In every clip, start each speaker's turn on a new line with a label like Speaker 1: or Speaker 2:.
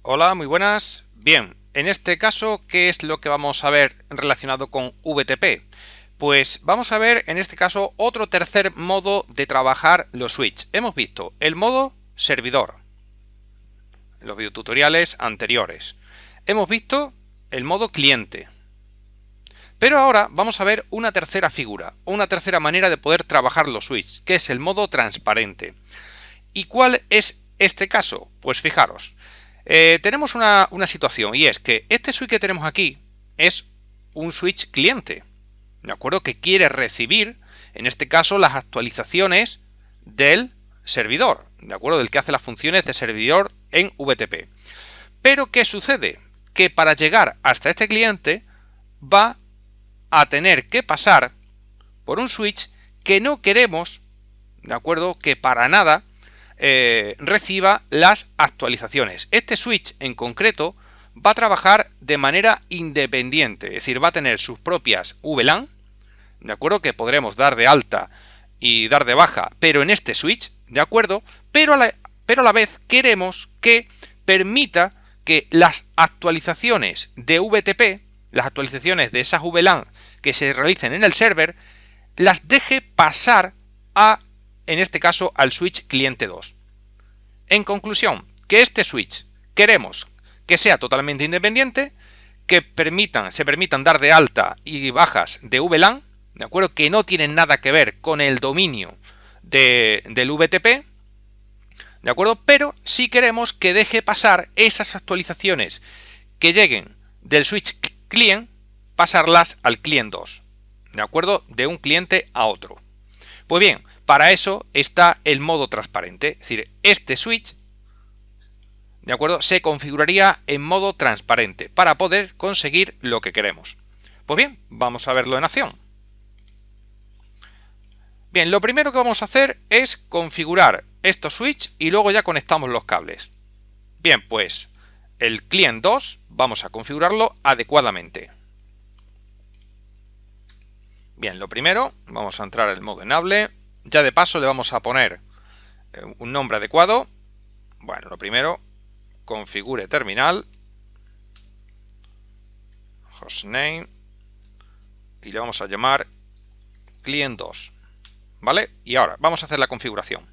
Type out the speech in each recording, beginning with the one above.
Speaker 1: Hola, muy buenas. Bien, en este caso, ¿qué es lo que vamos a ver relacionado con VTP? Pues vamos a ver en este caso otro tercer modo de trabajar los switch. Hemos visto el modo servidor en los videotutoriales anteriores. Hemos visto el modo cliente. Pero ahora vamos a ver una tercera figura, o una tercera manera de poder trabajar los switch, que es el modo transparente. ¿Y cuál es este caso? Pues fijaros, tenemos una situación y es que este switch que tenemos aquí es un switch cliente, ¿de acuerdo? Que quiere recibir, en este caso, las actualizaciones del servidor, ¿de acuerdo? Del que hace las funciones de servidor en VTP. Pero ¿qué sucede? Que para llegar hasta este cliente va a tener que pasar por un switch que no queremos, ¿de acuerdo? Que para nada reciba las actualizaciones. Este switch en concreto va a trabajar de manera independiente, es decir, va a tener sus propias VLAN, ¿de acuerdo? Que podremos dar de alta y dar de baja, pero en este switch, ¿de acuerdo? Pero a la vez queremos que permita que las actualizaciones de VTP, las actualizaciones de esas VLAN que se realicen en el server, las deje pasar en este caso, al switch cliente 2. En conclusión, que este switch queremos que sea totalmente independiente, que se permitan dar de alta y bajas de VLAN, ¿de acuerdo? Que no tienen nada que ver con el dominio del VTP, ¿de acuerdo? Pero sí queremos que deje pasar esas actualizaciones que lleguen del switch client, pasarlas al client 2, ¿de acuerdo? De un cliente a otro. Pues bien, para eso está el modo transparente, es decir, este switch, ¿de acuerdo? Se configuraría en modo transparente para poder conseguir lo que queremos. Pues bien, vamos a verlo en acción. Bien, lo primero que vamos a hacer es configurar estos switch y luego ya conectamos los cables. Bien, pues el client 2 vamos a configurarlo adecuadamente. Bien, lo primero, vamos a entrar en el modo enable. Ya de paso le vamos a poner un nombre adecuado. Bueno, lo primero, configure terminal, hostname, y le vamos a llamar client 2, ¿vale? Y ahora vamos a hacer la configuración.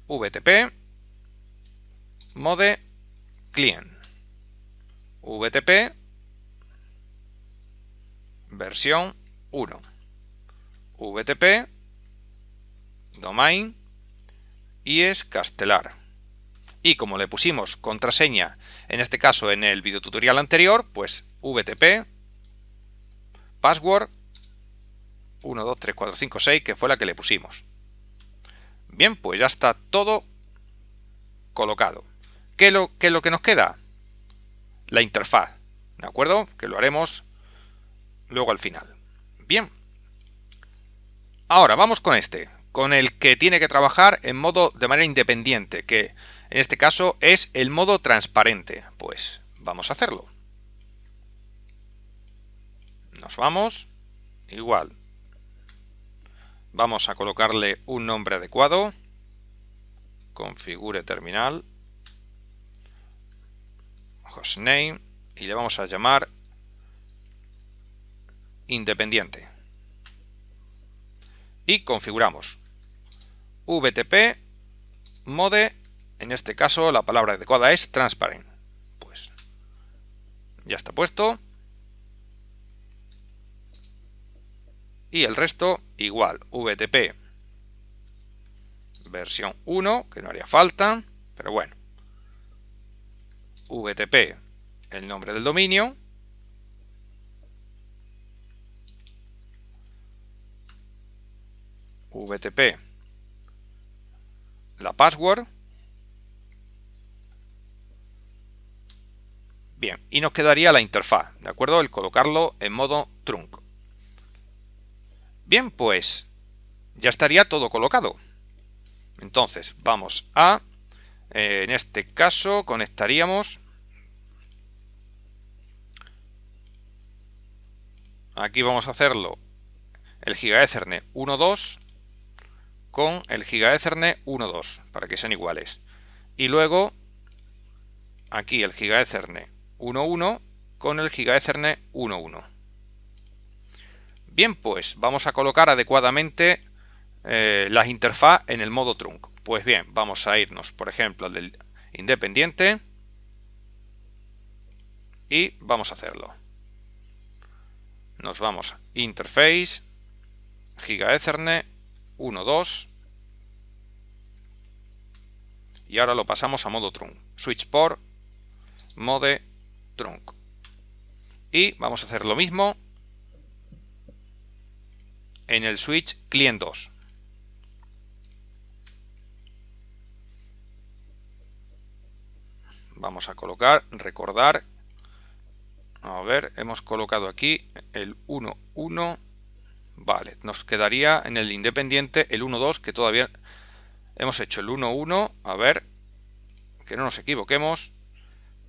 Speaker 1: VTP mode client, VTP versión 1, VTP domain y es Castelar. Y como le pusimos contraseña, en este caso en el videotutorial anterior, pues VTP password 1, 2, 3, 4, 5, 6, que fue la que le pusimos. Bien, pues ya está todo colocado. ¿Qué es lo que nos queda? La interfaz, ¿de acuerdo? Que lo haremos luego al final. Bien. Ahora vamos con el que tiene que trabajar en modo de manera independiente, que en este caso es el modo transparente. Pues vamos a hacerlo. Nos vamos. Igual. Vamos a colocarle un nombre adecuado. Configure terminal. Hostname. Y le vamos a llamar independiente. Y configuramos. VTP mode, en este caso la palabra adecuada es transparent. Pues ya está puesto. Y el resto igual, VTP versión 1, que no haría falta, pero bueno. VTP, el nombre del dominio. VTP, la password. Bien, y nos quedaría la interfaz, ¿de acuerdo? El colocarlo en modo trunk. Bien, pues ya estaría todo colocado. Entonces, vamos a, en este caso, conectaríamos. Aquí vamos a hacerlo el Giga Ethernet 1.2 con el Giga Ethernet 1.2 para que sean iguales. y luego aquí el giga Ethernet 1.1 con el giga Ethernet 1.1. Bien, pues vamos a colocar adecuadamente las interfaz en el modo trunk. Pues bien, vamos a irnos, por ejemplo, al del independiente y vamos a hacerlo. Nos vamos a Interface, giga Ethernet 1.2 y ahora lo pasamos a modo trunk. Switch port, mode trunk. Y vamos a hacer lo mismo en el switch client 2. Vamos a colocar, recordar, a ver, hemos colocado aquí el 1.1, vale, nos quedaría en el independiente el 1.2, que todavía hemos hecho el 1.1, a ver, que no nos equivoquemos,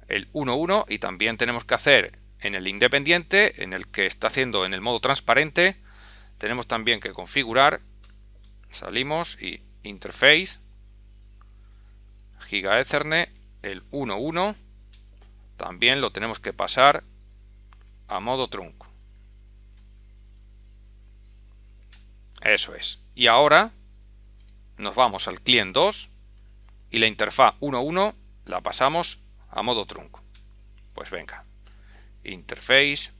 Speaker 1: el 1.1, y también tenemos que hacer en el independiente, en el que está haciendo en el modo transparente, tenemos también que configurar, salimos y Interface, giga Ethernet, el 1.1, también lo tenemos que pasar a modo trunk. Eso es. Y ahora nos vamos al client 2 y la interfaz 1.1 la pasamos a modo trunk. Pues venga. Interface,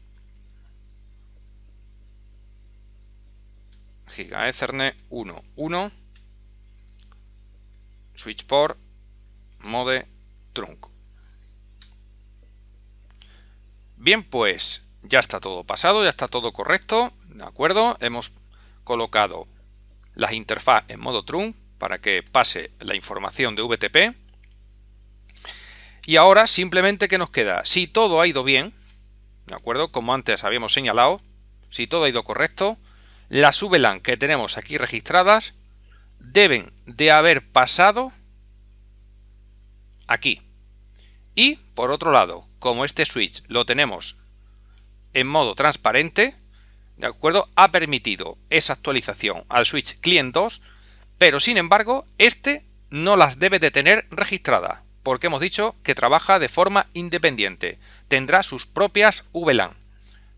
Speaker 1: giga Ethernet 1.1, switch port, mode trunk. Bien, pues ya está todo pasado, ya está todo correcto, ¿de acuerdo? Hemos colocado las interfaz en modo trunk para que pase la información de VTP. Y ahora simplemente, ¿qué nos queda? Si todo ha ido bien, ¿de acuerdo? Como antes habíamos señalado, si todo ha ido correcto, las VLAN que tenemos aquí registradas deben de haber pasado aquí. Y por otro lado, como este switch lo tenemos en modo transparente, ¿de acuerdo? Ha permitido esa actualización al switch client 2, pero sin embargo, este no las debe de tener registradas, porque hemos dicho que trabaja de forma independiente. Tendrá sus propias VLAN.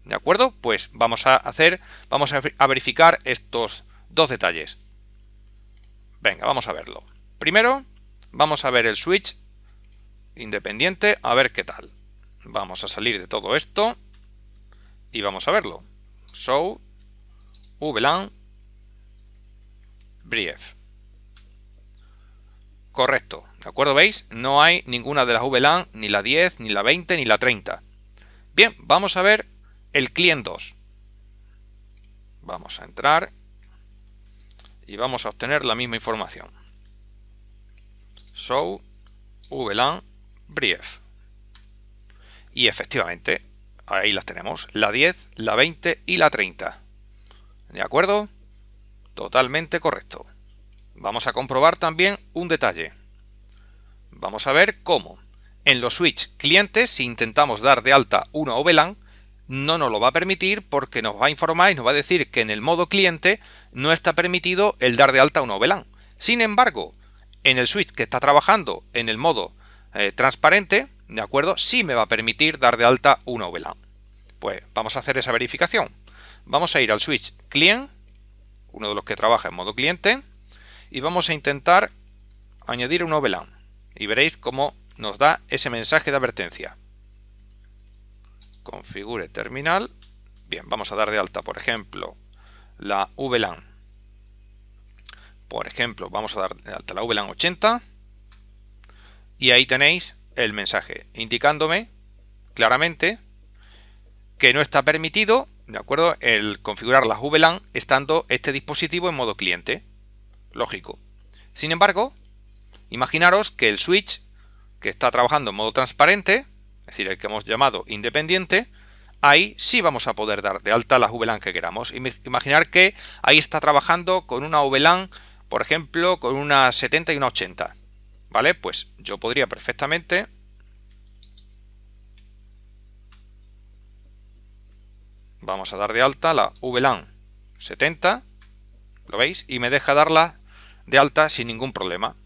Speaker 1: ¿De acuerdo? Pues vamos a verificar estos dos detalles. Venga, vamos a verlo. Primero, vamos a ver el switch independiente, a ver qué tal. Vamos a salir de todo esto y vamos a verlo. Show VLAN brief. Correcto, ¿de acuerdo? ¿Veis? No hay ninguna de las VLAN, ni la 10, ni la 20, ni la 30. Bien, vamos a ver el client 2. Vamos a entrar y vamos a obtener la misma información. Show VLAN brief. Y efectivamente, ahí las tenemos, la 10, la 20 y la 30. ¿De acuerdo? Totalmente correcto. Vamos a comprobar también un detalle. Vamos a ver cómo en los switch clientes, si intentamos dar de alta una VLAN, no nos lo va a permitir porque nos va a informar y nos va a decir que en el modo cliente no está permitido el dar de alta una VLAN. Sin embargo, en el switch que está trabajando en el modo transparente, ¿de acuerdo? Sí me va a permitir dar de alta una VLAN. Pues vamos a hacer esa verificación. Vamos a ir al switch client, uno de los que trabaja en modo cliente, y vamos a intentar añadir una VLAN. Y veréis cómo nos da ese mensaje de advertencia. Configure terminal. Bien, vamos a dar de alta, por ejemplo, la VLAN. Por ejemplo, vamos a dar de alta la VLAN 80. Y ahí tenéis el mensaje indicándome claramente que no está permitido, ¿de acuerdo?, el configurar las VLAN estando este dispositivo en modo cliente. Lógico. Sin embargo, imaginaros que el switch que está trabajando en modo transparente, es decir, el que hemos llamado independiente, ahí sí vamos a poder dar de alta las VLAN que queramos. Imaginar que ahí está trabajando con una VLAN, por ejemplo, con una 70 y una 80. ¿Vale? Pues yo podría perfectamente vamos a dar de alta la VLAN 70, ¿lo veis? Y me deja darla de alta sin ningún problema.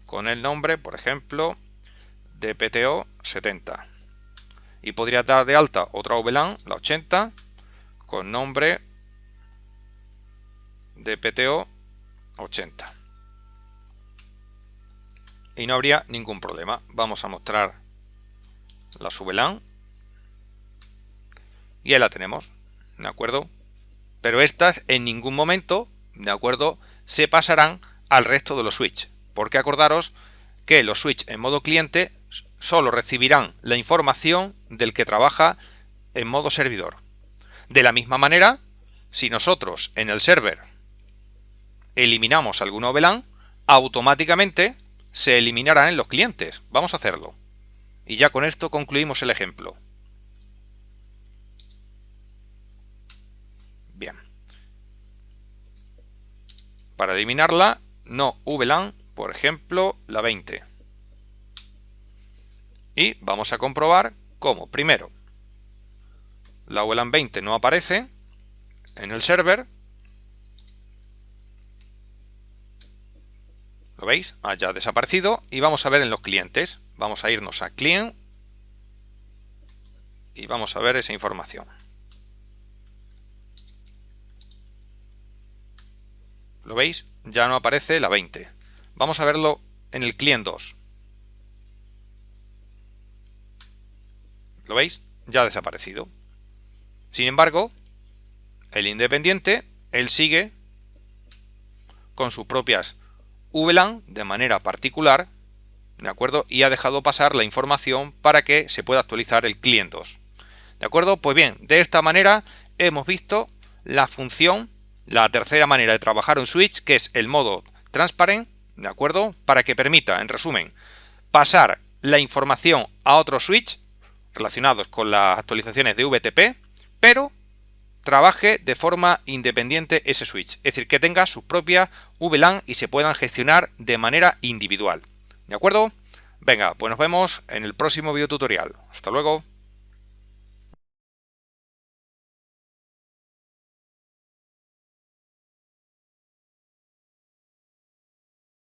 Speaker 1: con el nombre, por ejemplo, de PTO70. Y podría dar de alta otra VLAN, la 80, con nombre de PTO80. Y no habría ningún problema. Vamos a mostrar la VLAN. Y ahí la tenemos, ¿de acuerdo? Pero estas en ningún momento, ¿de acuerdo?, se pasarán al resto de los switch. Porque acordaros que los switch en modo cliente solo recibirán la información del que trabaja en modo servidor. De la misma manera, si nosotros en el server eliminamos alguna VLAN, automáticamente se eliminarán en los clientes. Vamos a hacerlo. Y ya con esto concluimos el ejemplo. Bien. Para eliminarla, no VLAN, por ejemplo, la 20. Y vamos a comprobar cómo, primero, la VLAN 20 no aparece en el server. ¿Lo veis? Ya ha desaparecido. Y vamos a ver en los clientes. Vamos a irnos a Client y vamos a ver esa información. ¿Lo veis? Ya no aparece la 20. Vamos a verlo en el Client 2. ¿Lo veis? Ya ha desaparecido. Sin embargo, el independiente, él sigue con sus propias VLAN de manera particular, ¿de acuerdo? Y ha dejado pasar la información para que se pueda actualizar el Client 2. ¿De acuerdo? Pues bien, de esta manera hemos visto la función, la tercera manera de trabajar un switch, que es el modo transparent, ¿de acuerdo? Para que permita, en resumen, pasar la información a otros switch relacionados con las actualizaciones de VTP, pero trabaje de forma independiente ese switch, es decir, que tenga sus propias VLAN y se puedan gestionar de manera individual. ¿De acuerdo? Venga, pues nos vemos en el próximo video tutorial. Hasta luego.